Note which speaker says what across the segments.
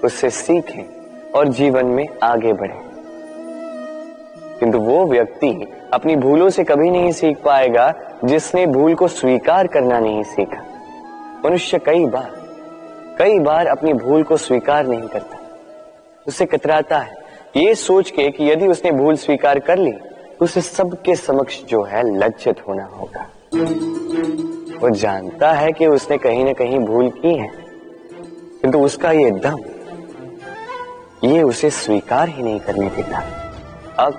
Speaker 1: उससे सीखें और जीवन में आगे बढ़ें। किंतु वो व्यक्ति अपनी भूलों से कभी नहीं सीख पाएगा जिसने भूल को स्वीकार करना नहीं सीखा। मनुष्य कई बार अपनी भूल को स्वीकार नहीं करता, उससे कतराता है, ये सोच के कि यदि उसने भूल स्वीकार कर ली तो उसे सबके समक्ष जो है लज्जित होना होगा। वो जानता है कि उसने कहीं ना कहीं भूल की है, किंतु उसका ये दम ये उसे स्वीकार ही नहीं करने देता। अब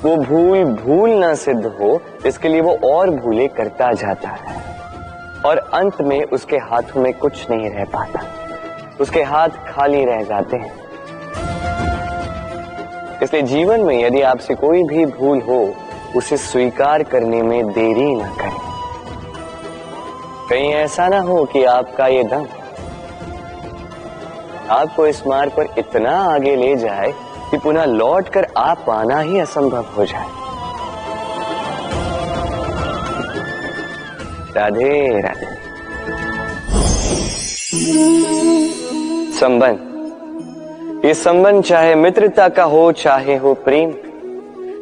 Speaker 1: वो भूल ना सिद्ध हो, इसके लिए वो और भूलें करता जाता है और अंत में उसके हाथों में कुछ नहीं रह पाता, उसके हाथ खाली रह जाते हैं। इसलिए जीवन में यदि आपसे कोई भी भूल हो, उसे स्वीकार करने में देरी ना करें। कहीं ऐसा ना हो कि आपका ये दम आपको इस मार्ग पर इतना आगे ले जाए कि पुनः लौटकर आप पाना ही असंभव हो जाए। राधे राधे। संबंध, ये संबंध चाहे मित्रता का हो चाहे हो प्रेम,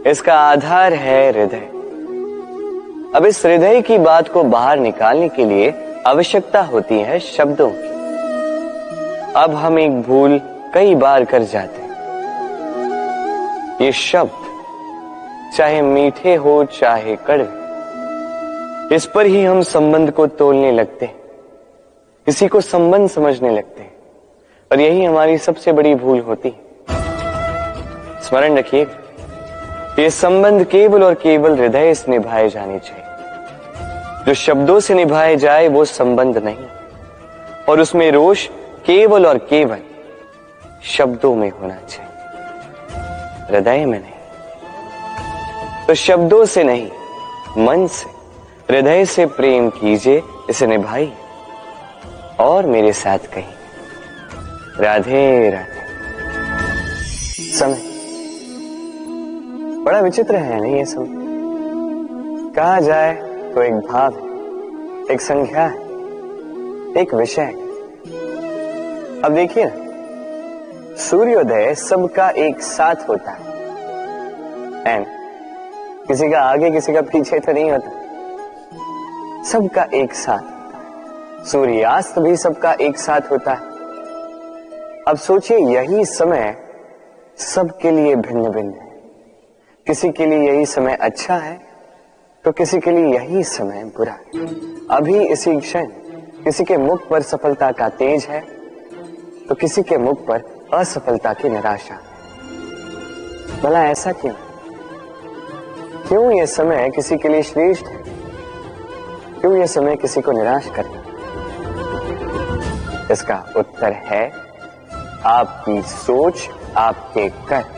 Speaker 1: इसका आधार है हृदय। अब इस हृदय की बात को बाहर निकालने के लिए आवश्यकता होती है शब्दों की। अब हम एक भूल कई बार कर जाते हैं। ये शब्द चाहे मीठे हो चाहे कड़वे, इस पर ही हम संबंध को तोलने लगते हैं, किसी को संबंध समझने लगते हैं, और यही हमारी सबसे बड़ी भूल होती है। स्मरण रखिए, ये संबंध केवल और केवल हृदय से निभाए जाने चाहिए। जो शब्दों से निभाए जाए वो संबंध नहीं, और उसमें रोष केवल और केवल शब्दों में होना चाहिए, हृदय में नहीं। तो शब्दों से नहीं, मन से, हृदय से प्रेम कीजिए, इसे निभाइए और मेरे साथ कहिए राधे राधे। समय बड़ा विचित्र है नहीं, ये समय कहा जाए तो एक भाव है, एक संख्या है, एक विषय है। अब देखिए ना, सूर्योदय सबका एक साथ होता है, एंड किसी का आगे किसी का पीछे तो नहीं होता, सबका एक साथ। सूर्यास्त भी सबका एक साथ होता है। अब सोचिए, यही समय सबके लिए भिन्न भिन्न है। किसी के लिए यही समय अच्छा है तो किसी के लिए यही समय बुरा है। अभी इसी क्षण किसी के मुख पर सफलता का तेज है तो किसी के मुख पर असफलता की निराशा है। भला ऐसा क्यों? क्यों ये समय किसी के लिए श्रेष्ठ है, क्यों ये समय किसी को निराश करता है? इसका उत्तर है आपकी सोच, आपके कर्म।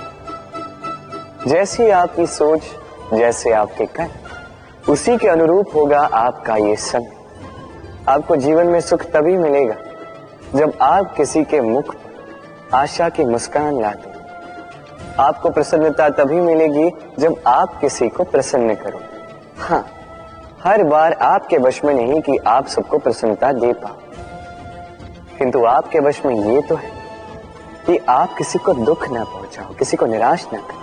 Speaker 1: जैसी आपकी सोच, जैसे आपके कर्म, उसी के अनुरूप होगा आपका ये समय। आपको जीवन में सुख तभी मिलेगा जब आप किसी के मुख पर आशा की मुस्कान लाते। आपको प्रसन्नता तभी मिलेगी जब आप किसी को प्रसन्न करो। हाँ, हर बार आपके वश में नहीं कि आप सबको प्रसन्नता दे पाओ, किंतु आपके वश में ये तो है कि आप किसी को दुख ना पहुंचाओ, किसी को निराश ना करो।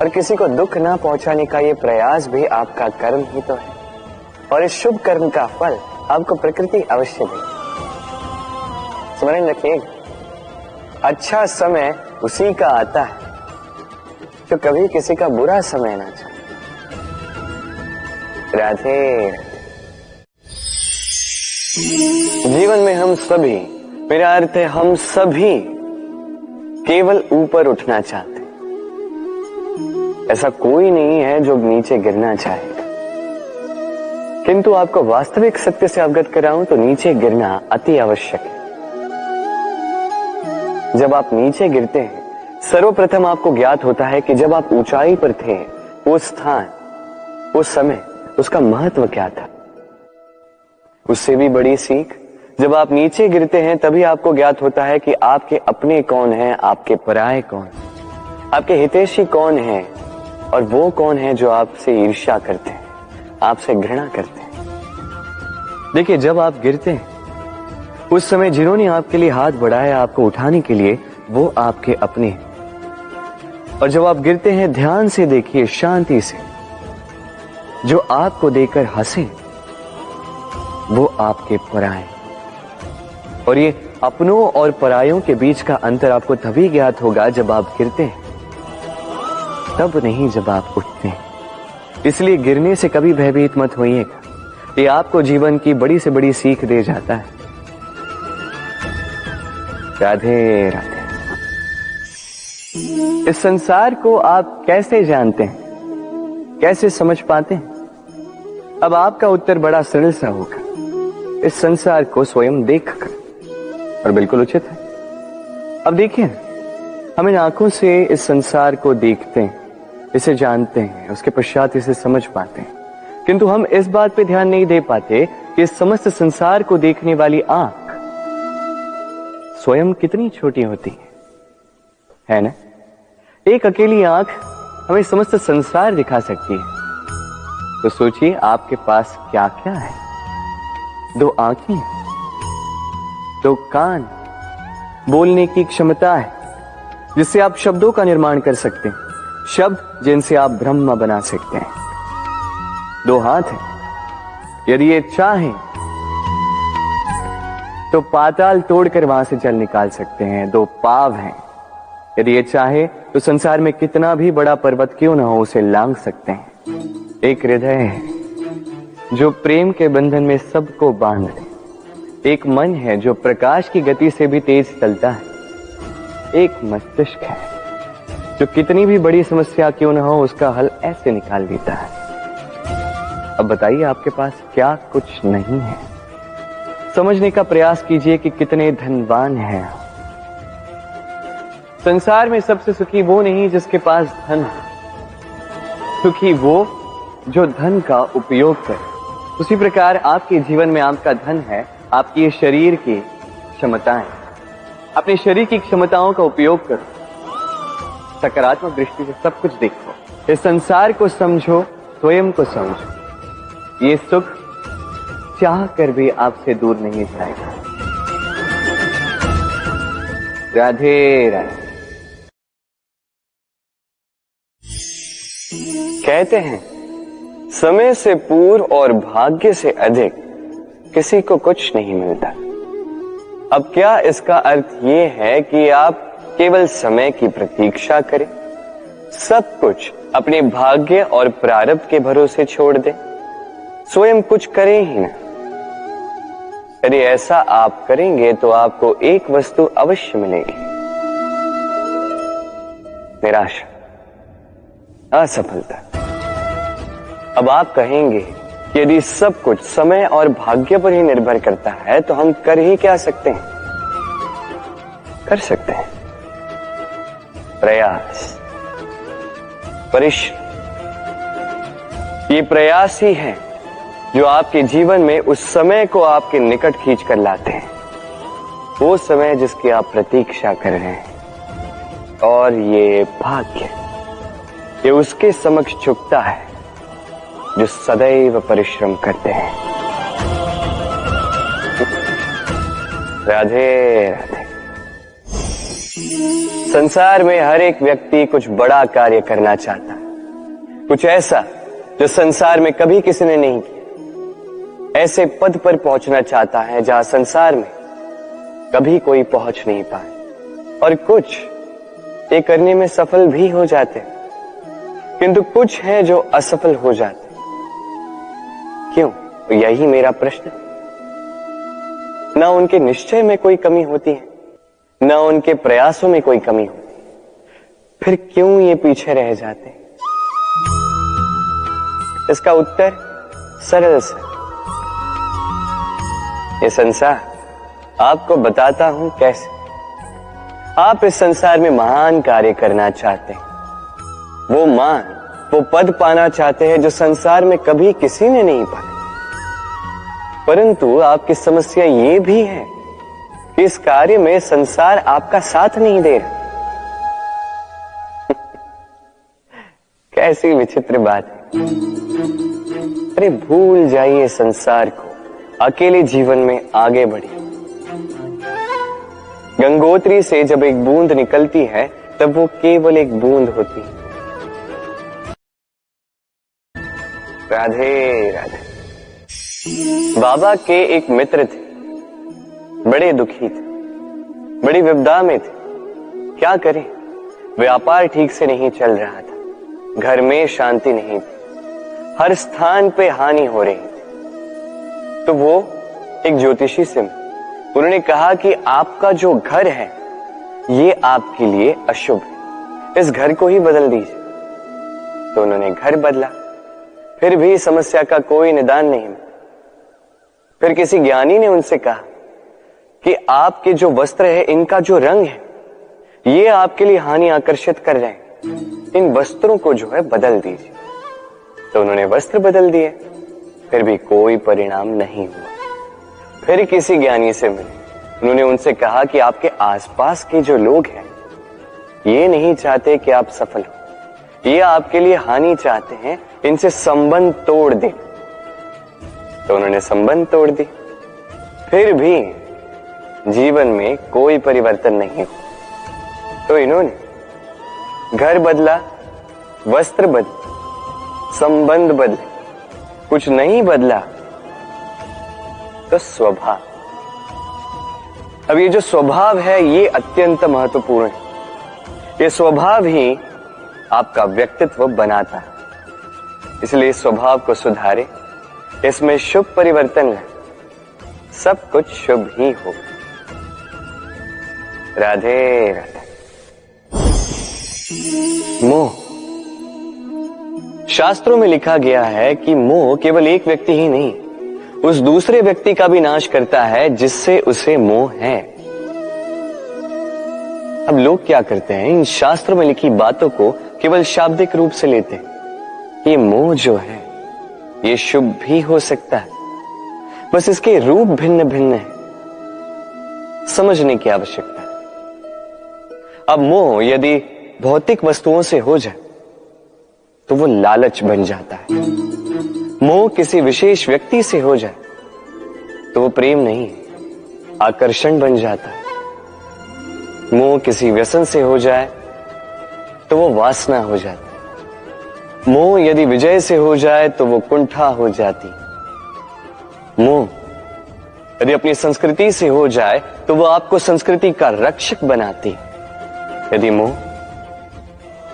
Speaker 1: और किसी को दुख ना पहुंचाने का ये प्रयास भी आपका कर्म ही तो है, और इस शुभ कर्म का फल आपको प्रकृति अवश्य देगी। स्मरण रखिए, अच्छा समय उसी का आता है जो कभी किसी का बुरा समय ना चाहे। राधे। जीवन में हम सभी, मेरा अर्थ है हम सभी, केवल ऊपर उठना चाहते हैं। ऐसा कोई नहीं है जो नीचे गिरना चाहेगा, किंतु आपको वास्तविक सत्य से अवगत कराऊं तो नीचे गिरना अति आवश्यक है। जब आप नीचे गिरते हैं, सर्वप्रथम आपको ज्ञात होता है कि जब आप ऊंचाई पर थे, वो स्थान, वो समय, उसका महत्व क्या था। उससे भी बड़ी सीख, जब आप नीचे गिरते हैं तभी आपको ज्ञात होता है कि आपके अपने कौन हैं, आपके पराये कौन, आपके हितैषी कौन हैं, और वो कौन है जो आपसे ईर्ष्या करते हैं, आपसे घृणा करते हैं। देखिए, जब आप गिरते हैं उस समय जिन्होंने आपके लिए हाथ बढ़ाया आपको उठाने के लिए, वो आपके अपने हैं। और जब आप गिरते हैं, ध्यान से देखिए, शांति से। जो आपको देकर हंसे वो आपके पराये। और ये अपनों और परायों के बीच का अंतर आपको तभी ज्ञात होगा जब आप गिरते हैं, तब नहीं जब आप उठते हैं। इसलिए गिरने से कभी भयभीत मत होइएगा, ये आपको जीवन की बड़ी से बड़ी सीख दे जाता है। राधे राधे। इस संसार को आप कैसे जानते हैं, कैसे समझ पाते हैं? अब आपका उत्तर बड़ा सरल सा होगा, इस संसार को स्वयं देखकर। और बिल्कुल उचित है। अब देखिए, हम इन आंखों से इस संसार को देखते हैं, इसे जानते हैं, उसके पश्चात इसे समझ पाते हैं, किंतु हम इस बात पे ध्यान नहीं दे पाते कि इस समस्त संसार को देखने वाली आंख स्वयं कितनी छोटी होती है ना? एक अकेली आंख हमें समस्त संसार दिखा सकती है। तो सोचिए आपके पास क्या क्या है। 2 आंखें, 2 कान, बोलने की क्षमता है जिससे आप शब्दों का निर्माण कर सकते हैं, शब्द जिनसे आप ब्रह्म बना सकते हैं। 2 हाथ हैं, यदि ये चाहें तो पाताल तोड़कर वहां से जल निकाल सकते हैं। 2 पांव हैं, यदि ये चाहे तो संसार में कितना भी बड़ा पर्वत क्यों ना हो उसे लांघ सकते हैं। एक हृदय है जो प्रेम के बंधन में सबको बांध दे। एक मन है जो प्रकाश की गति से भी तेज चलता है। एक मस्तिष्क है जो कितनी भी बड़ी समस्या क्यों ना हो उसका हल ऐसे निकाल देता है। अब बताइए आपके पास क्या कुछ नहीं है? समझने का प्रयास कीजिए कि कितने धनवान हैं। संसार में सबसे सुखी वो नहीं जिसके पास धन है, सुखी वो जो धन का उपयोग करे। उसी प्रकार आपके जीवन में आपका धन है आपकी शरीर की क्षमताएं। अपने शरीर की क्षमताओं का उपयोग करो, सकारात्मक दृष्टि से सब कुछ देखो, इस संसार को समझो, स्वयं को समझो। ये सुख चाह कर भी आपसे दूर नहीं जाएगा। राधे राधे। कहते हैं समय से पूर्व और भाग्य से अधिक किसी को कुछ नहीं मिलता। अब क्या इसका अर्थ ये है कि आप केवल समय की प्रतीक्षा करें, सब कुछ अपने भाग्य और प्रारब्ध के भरोसे छोड़ दें, स्वयं कुछ करें ही ना? यदि ऐसा आप करेंगे तो आपको एक वस्तु अवश्य मिलेगी, निराशा, असफलता। अब आप कहेंगे कि यदि सब कुछ समय और भाग्य पर ही निर्भर करता है तो हम कर ही क्या सकते हैं? कर सकते हैं प्रयास, परिश्रम। ये प्रयास ही है जो आपके जीवन में उस समय को आपके निकट खींच कर लाते हैं, वो समय जिसकी आप प्रतीक्षा कर रहे हैं। और ये भाग्य, ये उसके समक्ष झुकता है जो सदैव परिश्रम करते हैं। राधे राधे। संसार में हर एक व्यक्ति कुछ बड़ा कार्य करना चाहता है, कुछ ऐसा जो संसार में कभी किसी ने नहीं किया। ऐसे पद पर पहुंचना चाहता है जहां संसार में कभी कोई पहुंच नहीं पाए। और कुछ ये करने में सफल भी हो जाते हैं, किंतु कुछ है जो असफल हो जाते। क्यों? तो यही मेरा प्रश्न। ना उनके निश्चय में कोई कमी होती है, ना उनके प्रयासों में कोई कमी होती है, फिर क्यों ये पीछे रह जाते हैं? इसका उत्तर सरल सा, ये संसार आपको बताता हूं कैसे। आप इस संसार में महान कार्य करना चाहते हैं, वो मान, वो पद पाना चाहते हैं जो संसार में कभी किसी ने नहीं पाया। परंतु आपकी समस्या ये भी है कि इस कार्य में संसार आपका साथ नहीं दे रहा। कैसी विचित्र बात है। अरे भूल जाइए संसार को, अकेले जीवन में आगे बढ़िए। गंगोत्री से जब एक बूंद निकलती है तब वो केवल एक बूंद होती है। राधे राधे। बाबा के एक मित्र थे, बड़े दुखी थे, बड़ी विपदा में थे। क्या करें, व्यापार ठीक से नहीं चल रहा था, घर में शांति नहीं थी, हर स्थान पे हानि हो रही थी। तो वो एक ज्योतिषी से मिले। उन्होंने कहा कि आपका जो घर है ये आपके लिए अशुभ है, इस घर को ही बदल दीजिए। तो उन्होंने घर बदला, फिर भी समस्या का कोई निदान नहीं मिला। फिर किसी ज्ञानी ने उनसे कहा कि आपके जो वस्त्र है, इनका जो रंग है, ये आपके लिए हानि आकर्षित कर रहे हैं, इन वस्त्रों को जो है बदल दीजिए। तो उन्होंने वस्त्र बदल दिए, फिर भी कोई परिणाम नहीं हुआ। फिर किसी ज्ञानी से मिले, उन्होंने उनसे कहा कि आपके आसपास के जो लोग हैं ये नहीं चाहते कि आप सफल हो, ये आपके लिए हानि चाहते हैं, इनसे संबंध तोड़ दें। तो उन्होंने संबंध तोड़ दी, फिर भी जीवन में कोई परिवर्तन नहीं हुआ। तो इन्होंने घर बदला, वस्त्र बदले, संबंध बदले, कुछ नहीं बदला तो स्वभाव। अब ये जो स्वभाव है ये अत्यंत महत्वपूर्ण है। ये स्वभाव ही आपका व्यक्तित्व बनाता है। इसलिए इस स्वभाव को सुधारे, इसमें शुभ परिवर्तन लाए, सब कुछ शुभ ही हो। राधे राधे। मोह। शास्त्रों में लिखा गया है कि मोह केवल एक व्यक्ति ही नहीं, उस दूसरे व्यक्ति का भी नाश करता है जिससे उसे मोह है। अब लोग क्या करते हैं, इन शास्त्रों में लिखी बातों को केवल शाब्दिक रूप से लेते हैं। ये मोह जो है ये शुभ भी हो सकता है, बस इसके रूप भिन्न भिन्न है, समझने की आवश्यकता है। अब मोह यदि भौतिक वस्तुओं से हो जाए तो वो लालच बन जाता है। मोह किसी विशेष व्यक्ति से हो जाए तो वो प्रेम नहीं, आकर्षण बन जाता है। मोह किसी व्यसन से हो जाए तो वो वासना हो जाती। मोह यदि विजय से हो जाए तो वो कुंठा हो जाती। मोह यदि अपनी संस्कृति से हो जाए तो वो आपको संस्कृति का रक्षक बनाती। यदि मोह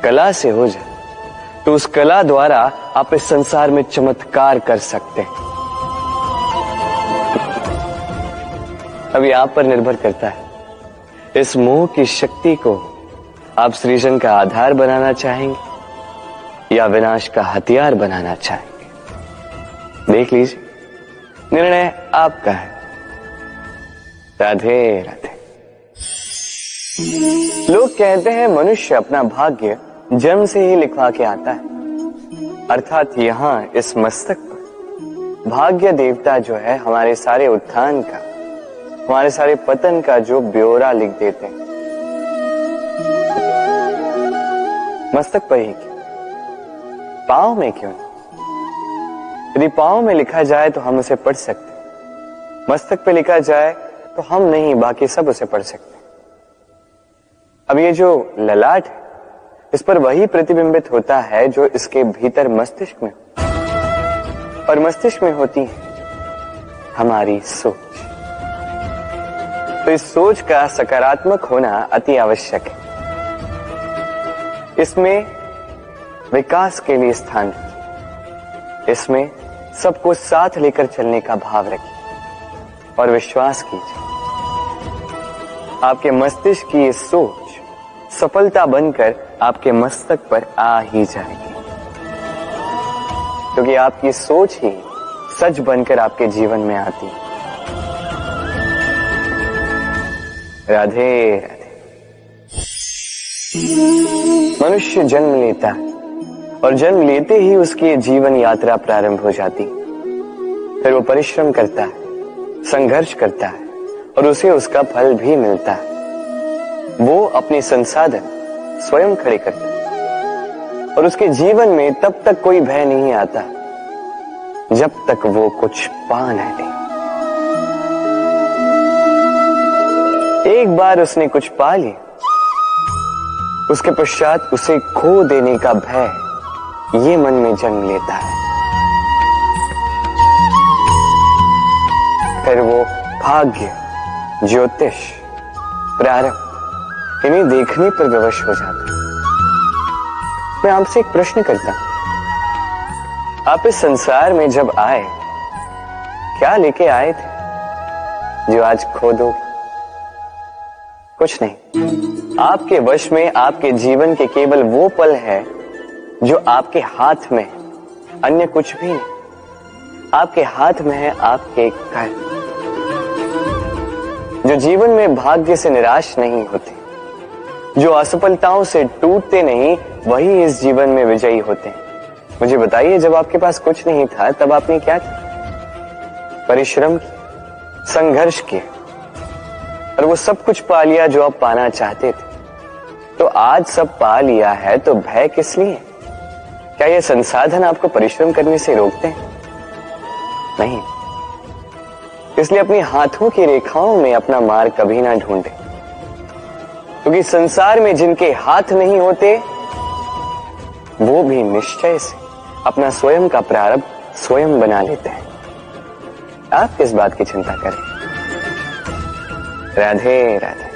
Speaker 1: कला से हो जाए तो उस कला द्वारा आप इस संसार में चमत्कार कर सकते हैं। अब ये आप पर निर्भर करता है, इस मोह की शक्ति को आप सृजन का आधार बनाना चाहेंगे या विनाश का हथियार बनाना चाहेंगे, देख लीजिए, निर्णय आपका है। राधे राधे। लोग कहते हैं मनुष्य अपना भाग्य जन्म से ही लिखवा के आता है, अर्थात यहां इस मस्तक पर भाग्य देवता जो है हमारे सारे उत्थान का, हमारे सारे पतन का जो ब्यौरा लिख देते हैं। मस्तक पर ही क्यों, पांव में क्यों? यदि पांव में लिखा जाए तो हम उसे पढ़ सकते, मस्तक पे लिखा जाए तो हम नहीं, बाकी सब उसे पढ़ सकते। अब ये जो ललाट है इस पर वही प्रतिबिंबित होता है जो इसके भीतर मस्तिष्क में, और मस्तिष्क में होती है हमारी सोच। तो इस सोच का सकारात्मक होना अति आवश्यक है। इसमें विकास के लिए स्थान रखिए, इसमें सबको साथ लेकर चलने का भाव रखिए और विश्वास कीजिए आपके मस्तिष्क की ये सोच सफलता बनकर आपके मस्तक पर आ ही जाएगी, क्योंकि आपकी सोच ही सच बनकर आपके जीवन में आती है। राधे राधे। मनुष्य जन्म लेता है और जन्म लेते ही उसकी जीवन यात्रा प्रारंभ हो जाती। फिर वो परिश्रम करता है, संघर्ष करता है और उसे उसका फल भी मिलता है। वो अपने संसाधन स्वयं खड़े करता है और उसके जीवन में तब तक कोई भय नहीं आता जब तक वो कुछ पा न ले। एक बार उसने कुछ पा लिया, उसके पश्चात उसे खो देने का भय ये मन में जन्म लेता है। फिर वो भाग्य, ज्योतिष, प्रारब्ध इन्हें देखने पर विवश हो जाता। मैं आपसे एक प्रश्न करता हूं, आप इस संसार में जब आए क्या लेके आए थे जो आज खो दोगे? कुछ नहीं। आपके वश में आपके जीवन के केवल वो पल है जो आपके हाथ में, अन्य कुछ भी नहीं। आपके हाथ में है आपके कर्म, जो जीवन में भाग्य से निराश नहीं होते, जो असफलताओं से टूटते नहीं, वही इस जीवन में विजयी होते हैं। मुझे बताइए, जब आपके पास कुछ नहीं था तब आपने क्या किया? परिश्रम किया, संघर्ष किया, और वो सब कुछ पा लिया जो आप पाना चाहते थे। तो आज सब पा लिया है तो भय किस लिए? क्या ये संसाधन आपको परिश्रम करने से रोकते हैं? नहीं। इसलिए अपने हाथों की रेखाओं में अपना मार्ग कभी ना ढूंढे, क्योंकि संसार में जिनके हाथ नहीं होते वो भी निश्चय से अपना स्वयं का प्रारब्ध स्वयं बना लेते हैं। आप किस बात की चिंता करें? राधे राधे।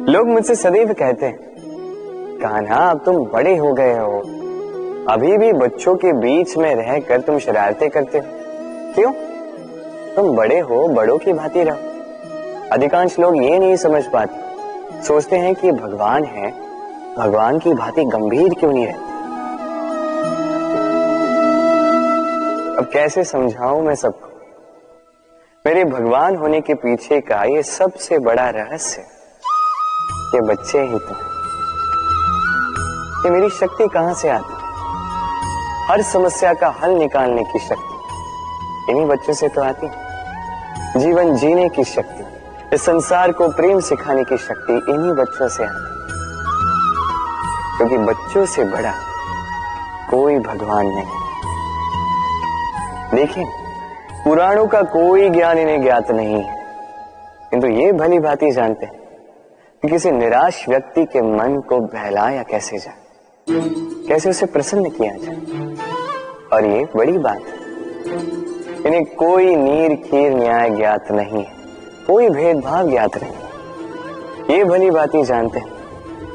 Speaker 1: लोग मुझसे सदैव कहते हैं, कान्हा अब तुम बड़े हो गए हो, अभी भी बच्चों के बीच में रहकर तुम शरारतें करते हो। क्यों? तुम बड़े हो, बड़ों की भांति रहो। अधिकांश लोग ये नहीं समझ पाते, सोचते हैं कि भगवान है, भगवान की भांति गंभीर क्यों नहीं रहते। अब कैसे समझाऊं मैं सबको? मेरे भगवान होने के पीछे का ये सबसे बड़ा रहस्य, ये बच्चे ही तो। ये मेरी शक्ति कहां से आती? हर समस्या का हल निकालने की शक्ति इन्हीं बच्चों से तो आती है। जीवन जीने की शक्ति, इस संसार को प्रेम सिखाने की शक्ति इन्हीं बच्चों से आती है, क्योंकि बच्चों से बड़ा कोई भगवान नहीं। देखिए, पुराणों का कोई ज्ञान इन्हें ज्ञात नहीं है, किंतु ये भली भांति जानते हैं कि किसी निराश व्यक्ति के मन को बहलाया कैसे जाए, कैसे उसे प्रसन्न किया जाए। और ये बड़ी बात है, इन्हें कोई नीर खीर न्याय ज्ञात नहीं है, कोई भेदभाव ज्ञात नहीं। ये भली भांति जानते हैं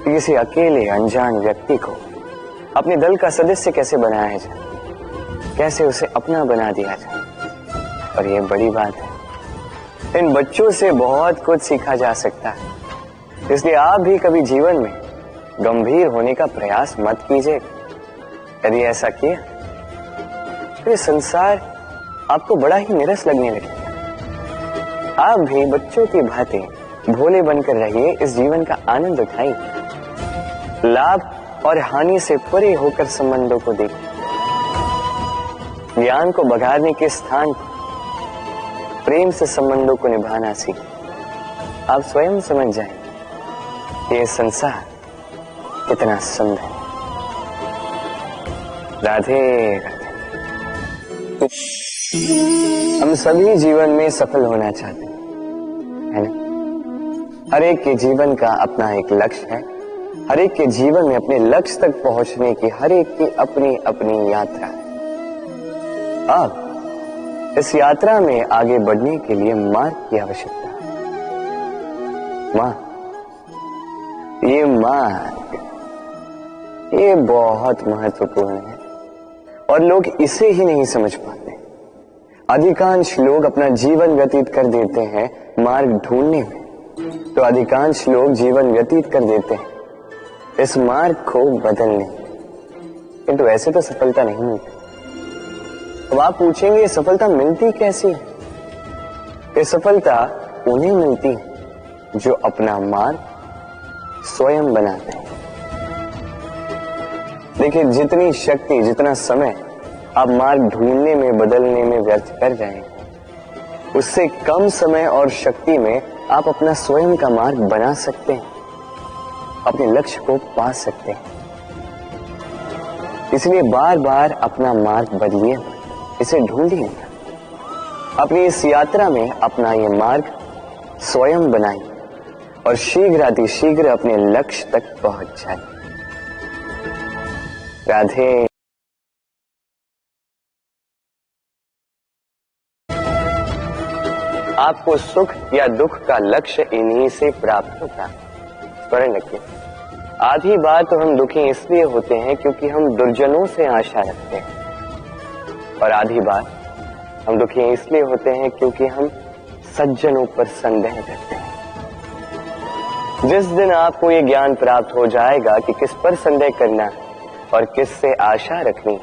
Speaker 1: कि किसी अकेले अनजान व्यक्ति को अपने दल का सदस्य कैसे बनाया जाए, कैसे उसे अपना बना दिया जाए। और ये बड़ी बात है, इन बच्चों से बहुत कुछ सीखा जा सकता है। इसलिए आप भी कभी जीवन में गंभीर होने का प्रयास मत कीजिए। यदि ऐसा किया तो ये संसार आपको बड़ा ही नीरस लगने लगेगा। आप भी बच्चों की भांति भोले बनकर रहिए, इस जीवन का आनंद उठाइए, लाभ और हानि से परे होकर संबंधों को देखिए। ज्ञान को बघारने के स्थान प्रेम से संबंधों को निभाना सीखें। आप स्वयं समझ जाएंगे ये संसार कितना सुंदर है। राधे राधे। हम सभी जीवन में सफल होना चाहते हैं, है ना? हर एक के जीवन का अपना एक लक्ष्य है, हर एक के जीवन में अपने लक्ष्य तक पहुंचने की हर एक की अपनी अपनी यात्रा है। अब इस यात्रा में आगे बढ़ने के लिए मार्ग की आवश्यकता है। ये मार्ग ये बहुत महत्वपूर्ण है और लोग इसे ही नहीं समझ पाते। अधिकांश लोग अपना जीवन व्यतीत कर देते हैं मार्ग ढूंढने में, तो अधिकांश लोग जीवन व्यतीत कर देते हैं इस मार्ग को बदलने में, किंतु ऐसे तो सफलता नहीं मिलती। अब आप पूछेंगे ये सफलता मिलती कैसी है? ये सफलता उन्हें मिलती है जो अपना मार्ग स्वयं बनाते हैं। देखिए, जितनी शक्ति, जितना समय आप मार्ग ढूंढने में, बदलने में व्यर्थ कर रहे हैं, उससे कम समय और शक्ति में आप अपना स्वयं का मार्ग बना सकते हैं, अपने लक्ष्य को पा सकते हैं। इसलिए बार बार अपना मार्ग बदलिए, इसे ढूंढिए, अपनी इस यात्रा में अपना ये मार्ग स्वयं बनाएं और शीघ्र अपने लक्ष्य तक पहुंच जाएं। राधे। आपको सुख या दुख का लक्ष्य इन्हीं से प्राप्त होता है। स्मरण रखिए, आधी बार तो हम दुखी इसलिए होते हैं क्योंकि हम दुर्जनों से आशा रखते हैं, और आधी बार हम दुखी इसलिए होते हैं क्योंकि हम सज्जनों पर संदेह करते हैं। जिस दिन आपको ये ज्ञान प्राप्त हो जाएगा कि किस पर संदेह करना है और किस से आशा रखनी,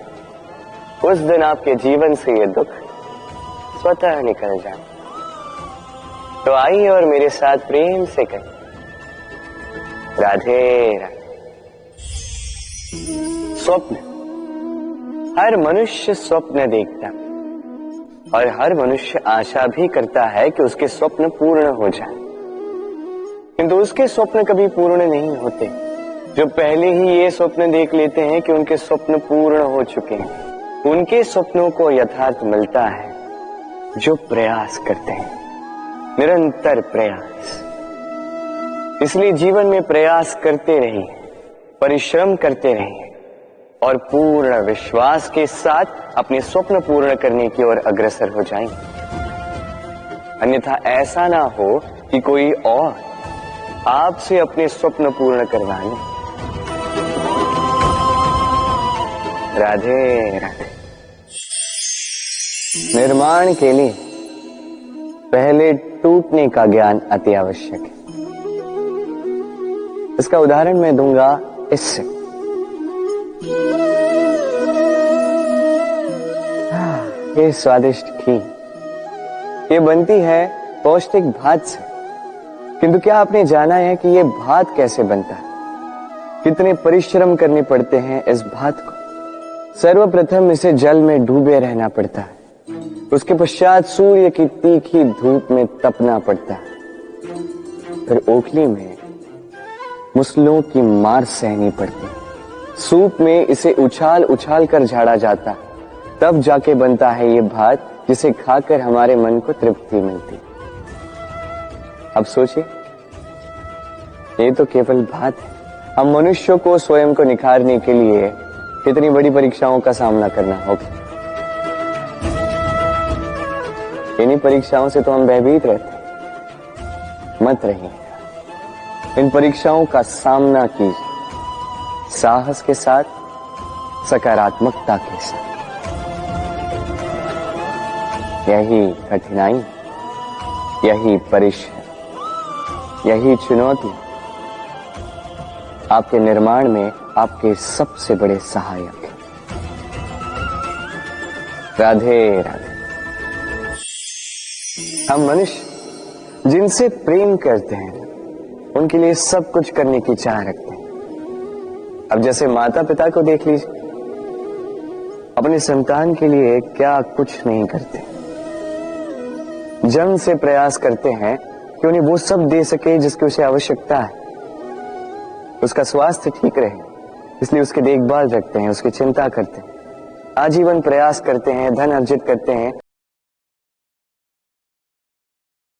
Speaker 1: उस दिन आपके जीवन से ये दुख स्वतः निकल जाए। तो आइए और मेरे साथ प्रेम से कहें, राधे राधे। स्वप्न, हर मनुष्य स्वप्न देखता और हर मनुष्य आशा भी करता है कि उसके स्वप्न पूर्ण हो जाए, किंतु उसके स्वप्न कभी पूर्ण नहीं होते। जो पहले ही ये स्वप्न देख लेते हैं कि उनके स्वप्न पूर्ण हो चुके हैं, उनके स्वप्नों को यथार्थ मिलता है जो प्रयास करते हैं, निरंतर प्रयास। इसलिए जीवन में प्रयास करते रहिए, परिश्रम करते रहिए और पूर्ण विश्वास के साथ अपने स्वप्न पूर्ण करने की ओर अग्रसर हो जाएंगे। अन्यथा ऐसा ना हो कि कोई और आपसे अपने स्वप्न पूर्ण करवाने। राधे राधे। निर्माण के लिए पहले टूटने का ज्ञान अति आवश्यक है। इसका उदाहरण मैं दूंगा इससे। ये स्वादिष्ट खीर ये बनती है पौष्टिक भात से, किंतु क्या आपने जाना है कि ये भात कैसे बनता है? कितने परिश्रम करने पड़ते हैं इस भात को। सर्वप्रथम इसे जल में डूबे रहना पड़ता है, उसके पश्चात सूर्य की तीखी धूप में तपना पड़ता है, फिर ओखली में मुसलों की मार सहनी पड़ती है, सूप में इसे उछाल उछाल कर झाड़ा जाता है, तब जाके बनता है ये भात जिसे खाकर हमारे मन को तृप्ति मिलती है। अब सोचिए, ये तो केवल भात है। हम मनुष्यों को स्वयं को निखारने के लिए कितनी बड़ी परीक्षाओं का सामना करना होगा। इन्हीं परीक्षाओं से तो हम भयभीत रहते हैं। मत रहिए, इन परीक्षाओं का सामना कीजिए साहस के साथ, सकारात्मकता के साथ। यही कठिनाई, यही परिश्रम, यही चुनौती आपके निर्माण में आपके सबसे बड़े सहायक हैं। राधे राधे। हम मनुष्य जिनसे प्रेम करते हैं उनके लिए सब कुछ करने की चाह रखते हैं। अब जैसे माता पिता को देख लीजिए, अपने संतान के लिए क्या कुछ नहीं करते, जन्म से प्रयास करते हैं कि उन्हें वो सब दे सके जिसकी उसे आवश्यकता है, उसका स्वास्थ्य ठीक रहे, इसलिए उसकी देखभाल रखते हैं, उसकी चिंता करते हैं, आजीवन प्रयास करते हैं, धन अर्जित करते हैं